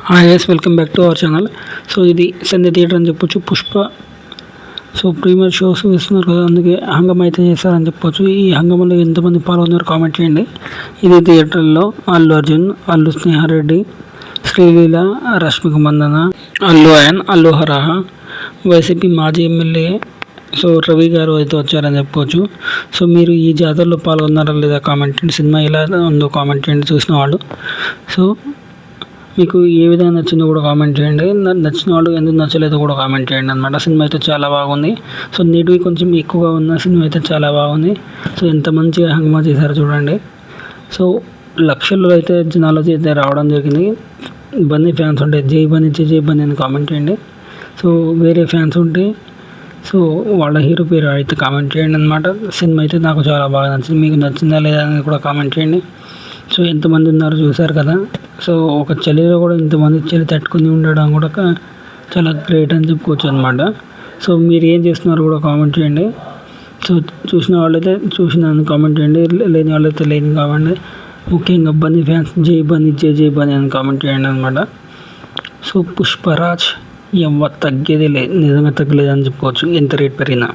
Hi guys, welcome back to our channel. So ఇది సంధ్య theatre అని చెప్పొచ్చు. పుష్ప ప్రీమియర్ షోస్ ఇస్తున్నారు కదా, అందుకే హంగమ అయితే చేస్తారని చెప్పొచ్చు. ఈ హంగమలో ఎంతమంది పాల్గొన్నారు కామెంట్ చేయండి. ఇది థియేటర్లో అల్లు అర్జున్, అల్లు స్నేహారెడ్డి, శ్రీలీల, రష్మిక మందన, అల్లు అయన్, అల్లు హరాహ, వైసీపీ మాజీ ఎమ్మెల్యే రవి గారు అయితే వచ్చారని చెప్పవచ్చు. సో మీరు ఈ జాతరలో పాల్గొన్నారా లేదా కామెంట్ చేయండి. సినిమా ఎలా ఉందో కామెంట్ చేయండి చూసిన వాళ్ళు. సో మీకు ఏ విధంగా నచ్చిందో కూడా కామెంట్ చేయండి. నచ్చిన వాళ్ళు ఎందుకు నచ్చలేదో కూడా కామెంట్ చేయండి అనమాట. సినిమా అయితే చాలా బాగుంది. సో నీటివి కొంచెం ఎక్కువగా ఉన్న సినిమా అయితే చాలా బాగుంది. సో ఎంత మంచిగా హంగమా చేశారో చూడండి. సో లక్షల్లో అయితే జనాలు అయితే రావడం జరిగింది. బన్నీ ఫ్యాన్స్ ఉంటే జై బన్నీ అని కామెంట్ చేయండి. సో వేరే ఫ్యాన్స్ ఉంటే సో వాళ్ళ హీరో పేరు అయితే కామెంట్ చేయండి అనమాట. సినిమా అయితే నాకు చాలా బాగా నచ్చింది. మీకు నచ్చిందా లేదా అని కూడా కామెంట్ చేయండి. సో ఎంతమంది ఉన్నారో చూశారు కదా. సో ఒక చలిలో కూడా ఇంతమంది చలి తట్టుకుని ఉండడం కూడా చాలా గ్రేట్ అని చెప్పుకోవచ్చు అనమాట. సో మీరు ఏం చేస్తున్నారు కూడా కామెంట్ చేయండి. సో చూసిన వాళ్ళైతే చూసినాను కామెంట్ చేయండి, లేని వాళ్ళైతే లేని కామెంట్. ముఖ్యంగా బన్నీ ఫ్యాన్స్ జై బన్నీ అని కామెంట్ చేయండి అనమాట. సో పుష్పరాజ్ ఎవ్వ తగ్గేది లేదు, నిజంగా తగ్గలేదు అని చెప్పుకోవచ్చు ఎంత రేట్ పెరిగినా.